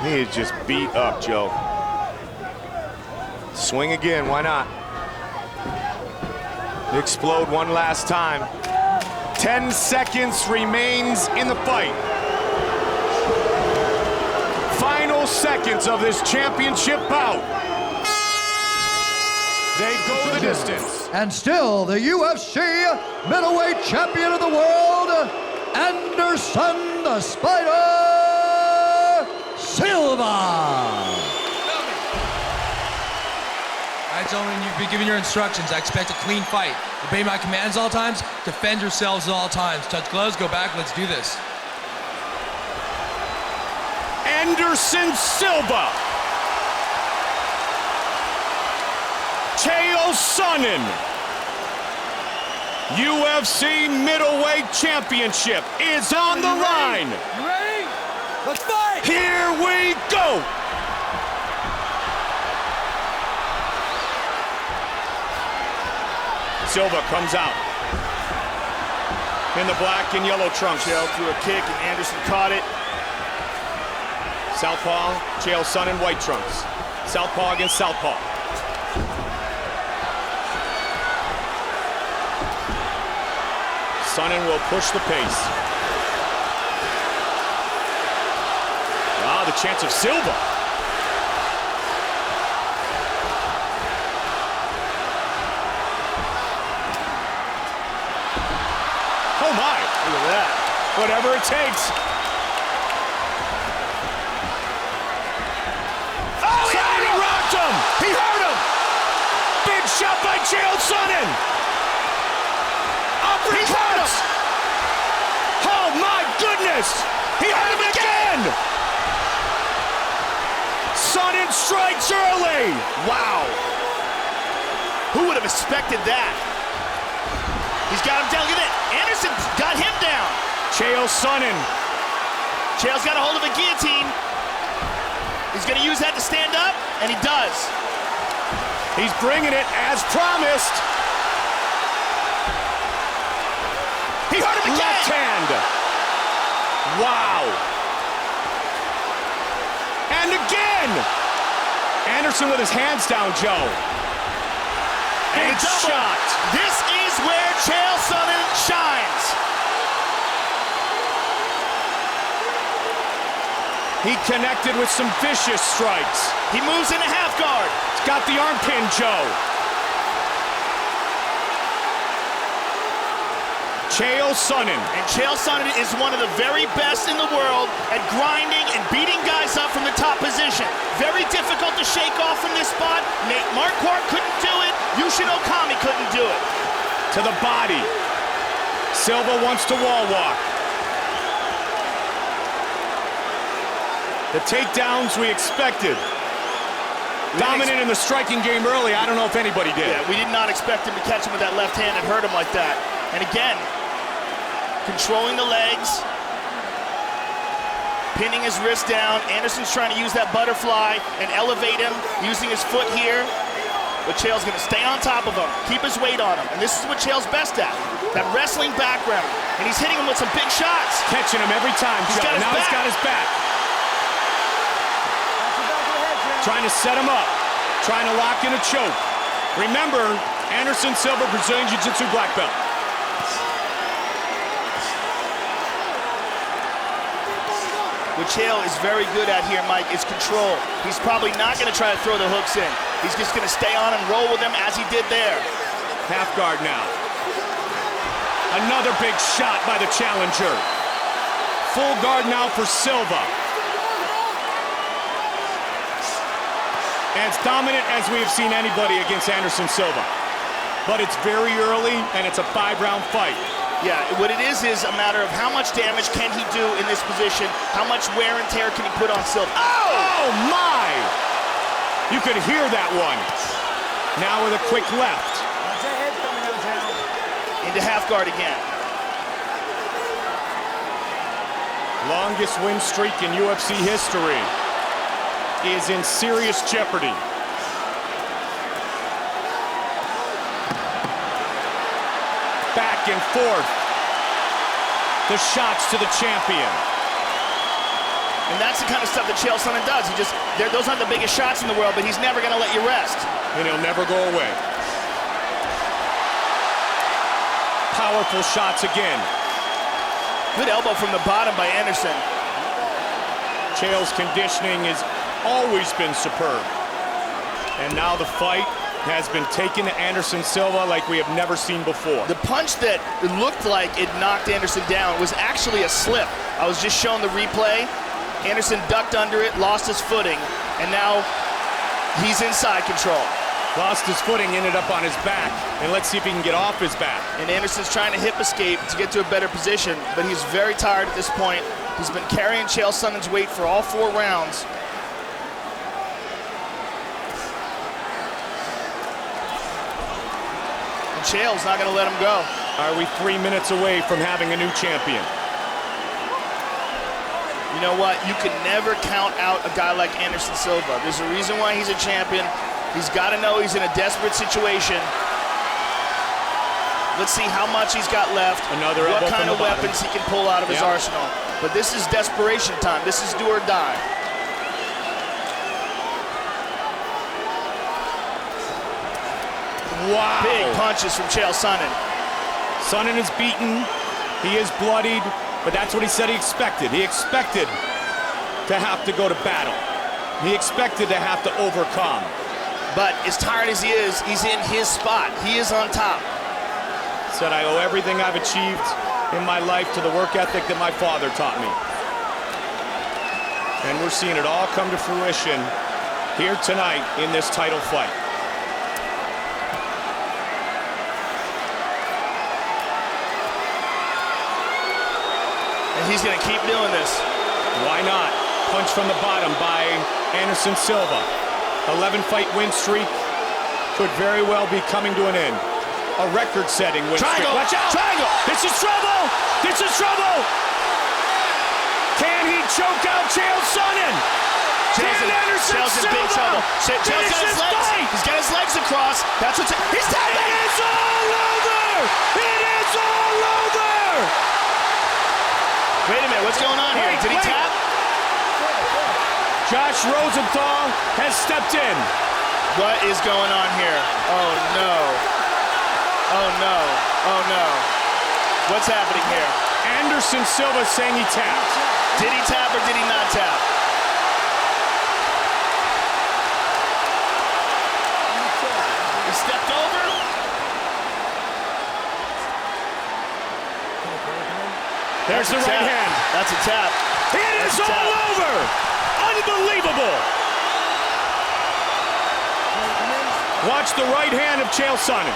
He is just beat up, Joe. Swing again, why not? Explode one last time. 10 seconds remains in the fight. Final seconds of this championship bout. They go the distance. And still the UFC middleweight champion of the world, Anderson the Spider Silva. All right, gentlemen, you've been given your instructions. I expect a clean fight. Obey my commands at all times. Defend yourselves at all times. Touch gloves, go back, let's do this. Henderson Silva. Sonnen. UFC middleweight championship is on the line. You ready? Let's fight! Here we go. Silva comes out in the black and yellow trunks. Chael threw a kick and Anderson caught it. Southpaw, Chael Sonnen, white trunks. Southpaw against southpaw. Sonnen will push the pace. Wow, the chance of Silva. Oh my, look at that. Whatever it takes. Oh, yeah, he rocked him. He hurt him. Big shot by Chael Sonnen. Uppercuts. Oh my goodness. He hurt him again. Sonnen strikes early. Wow. Who would have expected that? He's got him down. Look at it. Henderson got him down. Chael Sonnen. Chael's got a hold of a guillotine. He's going to use that to stand up, and he does. He's bringing it as promised. He hurt him again. Left hand. Wow. And again. Anderson with his hands down, Joe. Big shot. This is where Chael Sonnen shines. He connected with some vicious strikes. He moves into half guard. He's got the arm pin, Joe. Chael Sonnen. And Chael Sonnen is one of the very best in the world at grinding and beating guys up from the top position. Very difficult to shake off from this spot. Marquardt couldn't do it. Okami couldn't do it. To the body. Silva wants to wall walk. The takedowns we expected. Dominant in the striking game early. I don't know if anybody did. Yeah, we did not expect him to catch him with that left hand and hurt him like that. And again, controlling the legs, pinning his wrist down. Anderson's trying to use that butterfly and elevate him, using his foot here. But Chael's gonna stay on top of him, keep his weight on him. And this is what Chael's best at, that wrestling background. And he's hitting him with some big shots. Catching him every time, Joe. Now he's got his back. Trying to set him up, trying to lock in a choke. Remember, Anderson Silva, Brazilian Jiu-Jitsu black belt. What Chael is very good at here, Mike, is control. He's probably not going to try to throw the hooks in. He's just going to stay on and roll with them as he did there. Half guard now. Another big shot by the challenger. Full guard now for Silva. And it's dominant as we have seen anybody against Anderson Silva. But it's very early, and it's a 5-round fight. Yeah, what it is a matter of how much damage can he do in this position, how much wear and tear can he put on Silva. Oh my! You could hear that one. Now with a quick left. Into half guard again. Longest win streak in UFC history is in serious jeopardy. Back and forth. The shots to the champion. And that's the kind of stuff that Chael Sonnen does. Those aren't the biggest shots in the world, but he's never going to let you rest. And he'll never go away. Powerful shots again. Good elbow from the bottom by Henderson. Chael's conditioning has always been superb. And now the fight has been taken to Anderson Silva like we have never seen before. The punch that looked like it knocked Anderson down was actually a slip. I was just showing the replay. Anderson ducked under it, lost his footing, and now he's inside control. Lost his footing, ended up on his back, and let's see if he can get off his back. And Anderson's trying to hip escape to get to a better position, but he's very tired at this point. He's been carrying Chael Sonnen's weight for all 4 rounds. And Chael's not going to let him go. Are we 3 minutes away from having a new champion? You know what? You can never count out a guy like Anderson Silva. There's a reason why he's a champion. He's got to know he's in a desperate situation. Let's see how much he's got left. Another elbow from the bottom. What kind of weapons he can pull out of his arsenal. But this is desperation time. This is do or die. Wow. Big punches from Chael Sonnen. Sonnen is beaten. He is bloodied. But that's what he said he expected. He expected to have to go to battle. He expected to have to overcome. But as tired as he is, he's in his spot. He is on top. Said, I owe everything I've achieved in my life to the work ethic that my father taught me. And we're seeing it all come to fruition here tonight in this title fight. And he's gonna keep doing this. Why not? Punch from the bottom by Henderson Silva. 11-fight win streak could very well be coming to an end. A record-setting win streak. Triangle! Watch out! Triangle! This is trouble! This is trouble! Can he choke out Chael Sonnen? Can Henderson Silva big trouble. Chael's got his legs. He's got his legs across. That's what's. He's tapping! It is all over! It is all over! Wait a minute, what's going on here? Did he tap? Josh Rosenthal has stepped in. What is going on here? Oh no. Oh no. Oh no. What's happening here? Henderson Silva saying he tapped. Did he tap or did he not tap? He stepped over. There's the right hand. That's a tap. It is all over. Unbelievable. Watch the right hand of Chael Sonnen.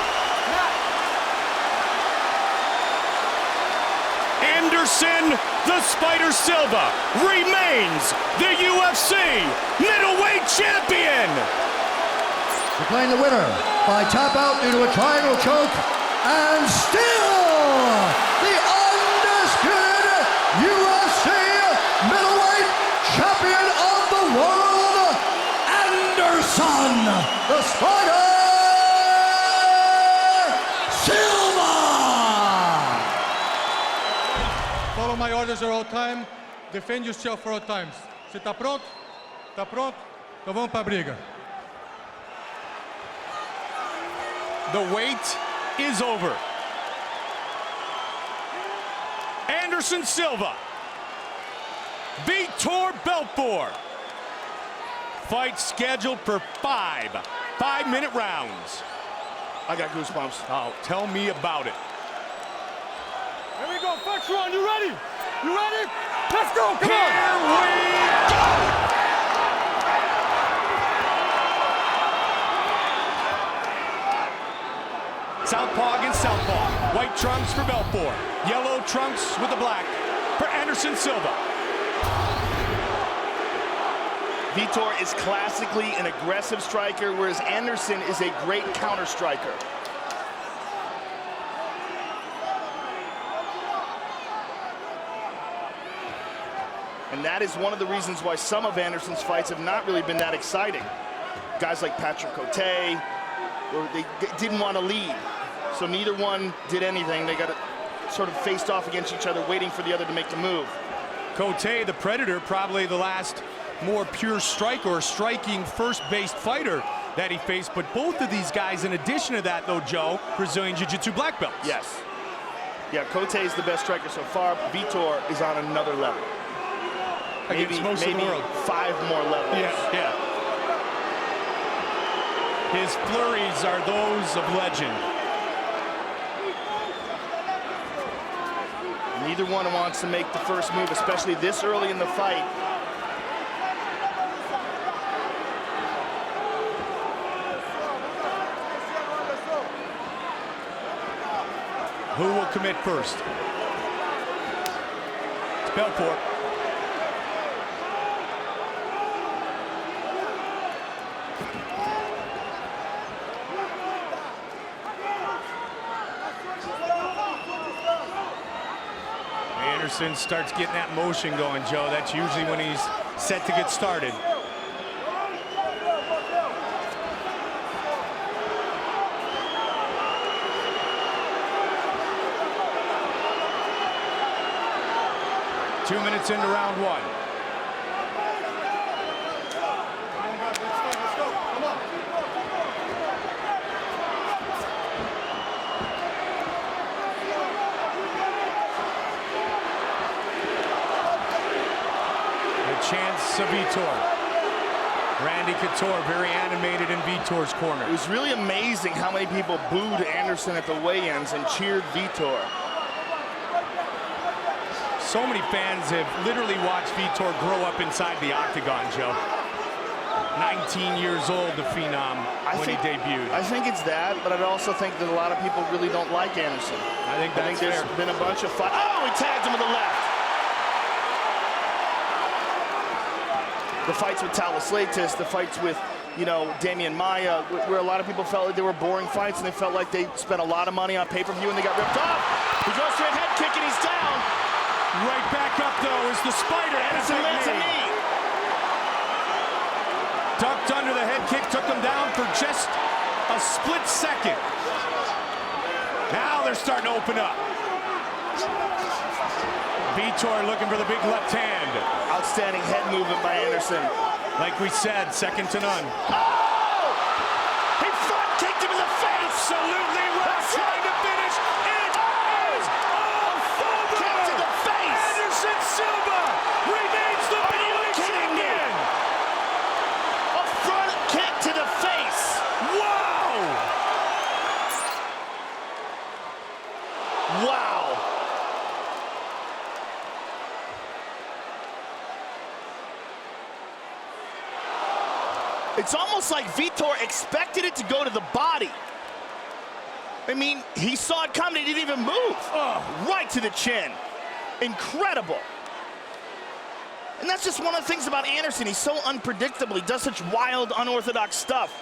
Henderson, the Spider Silva, remains the UFC middleweight champion. Declaring the winner by tap out due to a triangle choke, and still the undisputed UFC middleweight champion of the world, Henderson, the Spider Silva. Follow my orders at all time. Defend yourself for all times. Você tá pronto? Tá pronto? Então vamos pra briga. The wait is over. Henderson Silva, Vitor Belfort. Fight scheduled for 5 5-minute rounds. I got goosebumps. Oh, tell me about it. Here we go, first round, you ready? You ready? Let's go, come on! Here we go! Southpaw against southpaw. White trunks for Belfort. Yellow trunks with the black for Henderson Silva. Vitor is classically an aggressive striker, whereas Henderson is a great counter striker. And that is one of the reasons why some of Henderson's fights have not really been that exciting. Guys like Cote, they didn't want to lead. So neither one did anything. They got sort of faced off against each other, waiting for the other to make the move. Cote, the Predator, probably the last more pure striker or striking first-based fighter that he faced. But both of these guys, in addition to that, though, Joe, Brazilian Jiu-Jitsu black belts. Yes. Yeah, Cote is the best striker so far. Vitor is on another level. Maybe most of the world. 5 more levels. Yeah. His flurries are those of legend. Neither one wants to make the first move, especially this early in the fight. Who will commit first? It's Belfort. Henderson starts getting that motion going, Joe. That's usually when he's set to get started. Two minutes into round one. chants of Vitor. Randy Couture very animated in Vitor's corner. It was really amazing how many people booed Anderson at the weigh-ins and cheered Vitor. So many fans have literally watched Vitor grow up inside the octagon, Joe. 19 years old, the Phenom, when he debuted. I think it's that, but I also think that a lot of people really don't like Anderson. I think that's there's been a bunch of fights. Oh, he tagged him with the left. The fights with Leites, the fights with, you know, Maia, where a lot of people felt like they were boring fights and they felt like they spent a lot of money on pay-per-view and they got ripped off. He goes for a head kick and he's down. Right back up, though, is the Spider. Anderson lands a knee. Ducked under the head kick, took him down for just a split second. Now they're starting to open up. Vitor looking for the big left hand. Outstanding head movement by Anderson. Like we said, second to none. Oh! He front kicked him in the face! Absolutely right. Trying to finish. It is over! Kick to the face! Henderson Silva remains the middleweight champion! A front kick to the face! Wow! Wow! It's almost like Vitor expected it to go to the body. I mean, he saw it coming, he didn't even move. Oh, right to the chin. Incredible. And that's just one of the things about Anderson. He's so unpredictable. He does such wild, unorthodox stuff.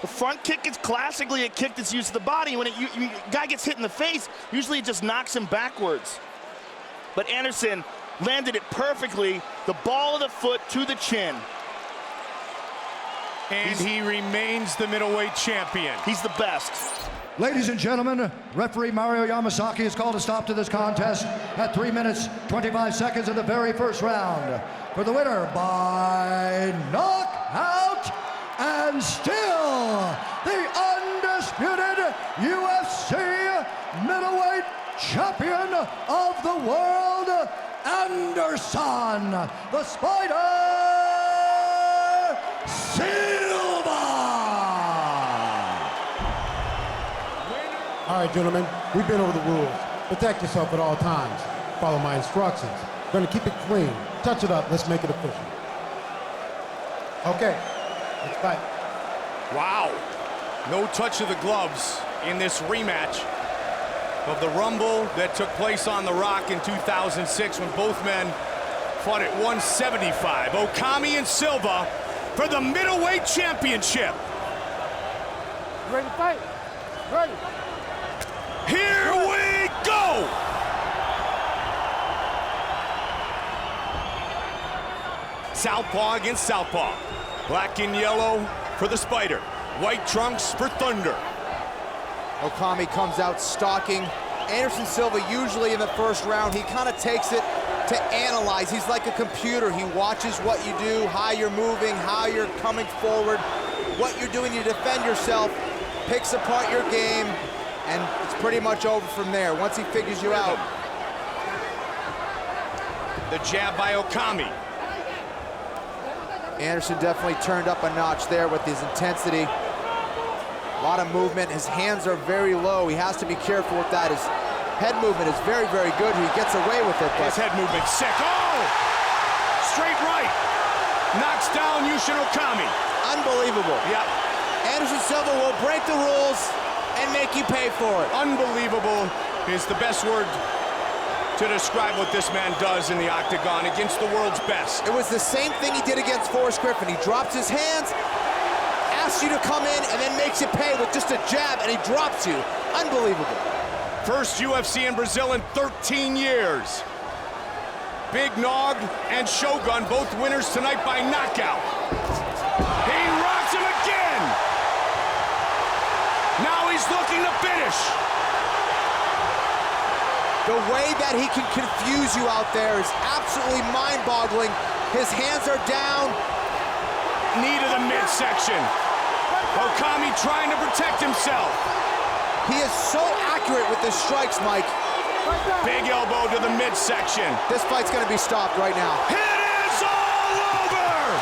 The front kick is classically a kick that's used to the body. When a guy gets hit in the face, usually it just knocks him backwards. But Anderson landed it perfectly, the ball of the foot to the chin. And he remains the middleweight champion. He's the best. Ladies and gentlemen, referee Mario Yamasaki has called a stop to this contest at 3 minutes, 25 seconds of the very first round. For the winner by knockout and still the undisputed UFC middleweight champion of the world, Henderson, the Spider Silva! All right, gentlemen, we've been over the rules. Protect yourself at all times. Follow my instructions. We're gonna keep it clean. Touch it up, let's make it official. Okay, let's fight. Wow. No touch of the gloves in this rematch of the Rumble that took place on The Rock in 2006 when both men fought at 175. Okami and Silva for the middleweight championship. Ready to fight? Ready. Here we go! Southpaw against southpaw. Black and yellow for the Spider. White trunks for Thunder. Okami comes out stalking. Anderson Silva usually in the first round, he kind of takes it to analyze. He's like a computer. He watches what you do, how you're moving, how you're coming forward, what you're doing to defend yourself, picks apart your game, and it's pretty much over from there once he figures you out. The jab by Okami. Anderson definitely turned up a notch there with his intensity. A lot of movement. His hands are very low. He has to be careful with that. His head movement is very, very good. He gets away with it. His head movement sick. Oh! Straight right. Knocks down Yushin Okami. Unbelievable. Yep. Anderson Silva will break the rules and make you pay for it. Unbelievable is the best word to describe what this man does in the octagon against the world's best. It was the same thing he did against Forrest Griffin. He drops his hands, asks you to come in, and then makes you pay with just a jab, and he drops you. Unbelievable. First UFC in Brazil in 13 years. Big Nog and Shogun, both winners tonight by knockout. He rocks him again. Now he's looking to finish. The way that he can confuse you out there is absolutely mind-boggling. His hands are down. Knee to the midsection. Okami trying to protect himself. He is so accurate with his strikes, Mike. Big elbow to the midsection. This fight's gonna be stopped right now. It is all over!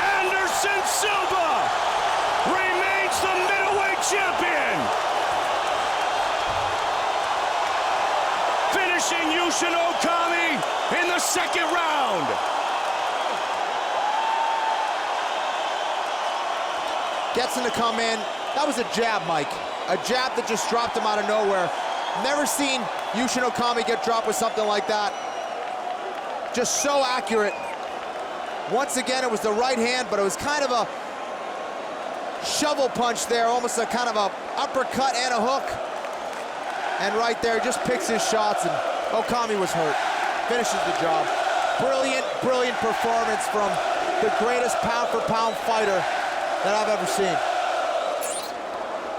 Henderson Silva remains the middleweight champion. Finishing Yushin Okami in the second round. Gets him to come in. That was a jab, Mike. A jab that just dropped him out of nowhere. Never seen Yushin Okami get dropped with something like that. Just so accurate. Once again, it was the right hand, but it was kind of a shovel punch there, almost a kind of a uppercut and a hook. And right there, just picks his shots, and Okami was hurt. Finishes the job. Brilliant, brilliant performance from the greatest pound-for-pound fighter that I've ever seen.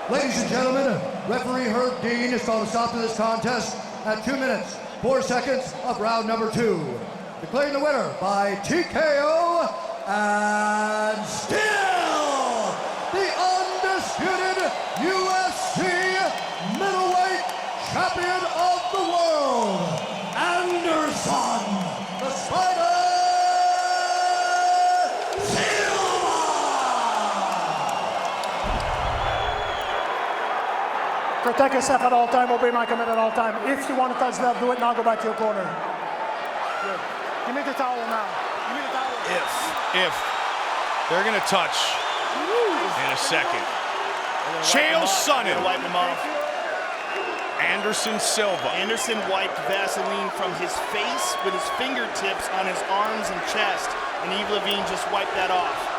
Ladies and gentlemen, referee Herb Dean has called a stop to this contest at 2 minutes, 4 seconds of round number 2. Declaring the winner by TKO, and still the undisputed UFC middleweight champion of the world, Henderson, the Spider Protect yourself at all time, obey my command at all time. If you want to touch left, do it now, go back to your corner. Good. Give me the towel now. Give me the towel. If they're gonna touch in a second. Chael Sonnen. Wipe him off. Anderson Silva. Anderson wiped Vaseline from his face with his fingertips on his arms and chest, and Yves Lavigne just wiped that off.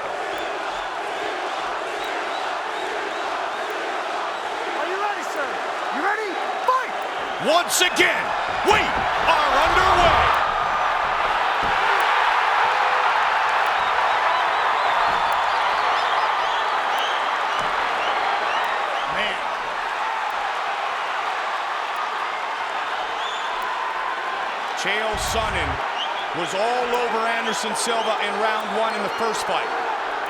Once again, we are underway. Man. Chael Sonnen was all over Anderson Silva in round 1 in the first fight.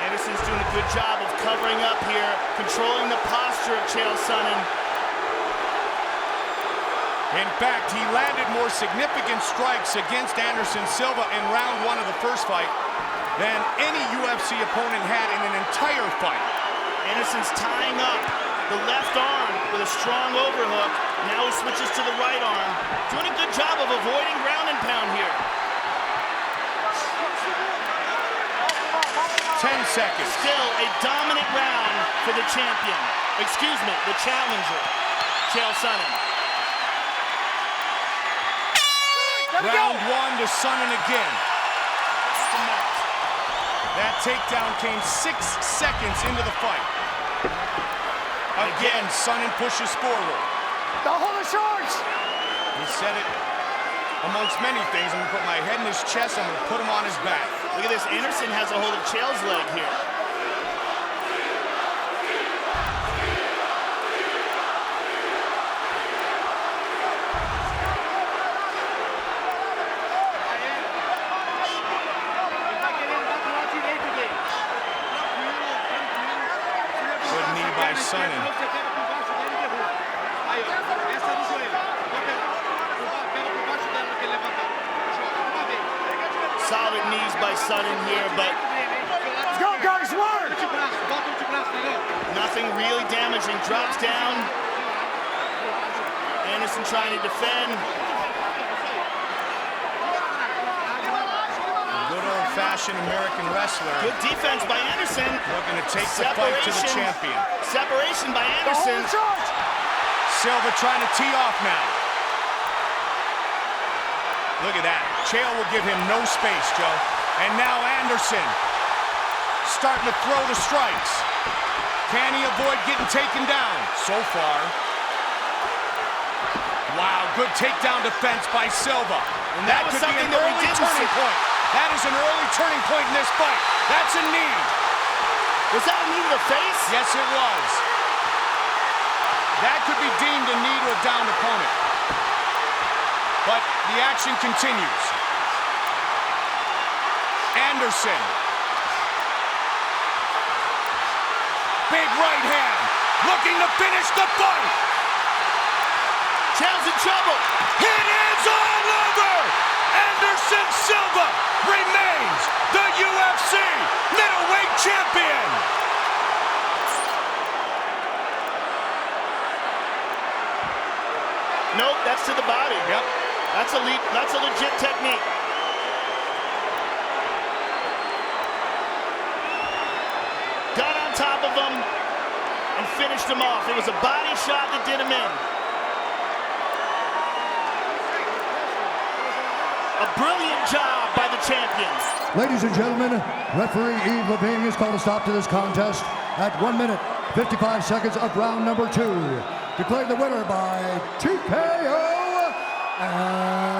Anderson's doing a good job of covering up here, controlling the posture of Chael Sonnen. In fact, he landed more significant strikes against Anderson Silva in round 1 of the first fight than any UFC opponent had in an entire fight. Anderson's tying up the left arm with a strong overhook. Now he switches to the right arm. Doing a good job of avoiding ground and pound here. 10 seconds. Still a dominant round for the champion. Excuse me, the challenger, Chael Sonnen. Round 1 to Sonnen again. That takedown came 6 seconds into the fight. Again, Sonnen pushes forward. Don't hold the shorts! He said it amongst many things. I'm gonna put my head in his chest, I'm gonna put him on his back. Look at this, Anderson has a hold of Chael's leg here. Sonnen. Solid knees by Sonnen here, but let's go, guys, work! Nothing really damaging. Drops down. Anderson trying to defend. Good old-fashioned American wrestler. Good defense by Anderson. Looking to take the fight to the champion. Separation by Anderson. Silva trying to tee off now. Look at that. Chael will give him no space, Joe. And now Anderson starting to throw the strikes. Can he avoid getting taken down? So far. Wow, good takedown defense by Silva. And that could be an early turning point. That is an early turning point in this fight. That's a knee. Was that a knee to the face? Yes, it was. That could be deemed a knee to a downed opponent. But the action continues. Anderson. Big right hand. Looking to finish the fight. Chael's in trouble. It is all over! Henderson Silva remains the UFC middleweight champion! Nope, that's to the body. Yep. That's a legit technique. Got on top of him and finished him off. It was a body shot that did him in. A brilliant job by the champions. Ladies and gentlemen, referee Yves Levine has called a stop to this contest at 1 minute, 55 seconds of round number 2. Declared the winner by TKO and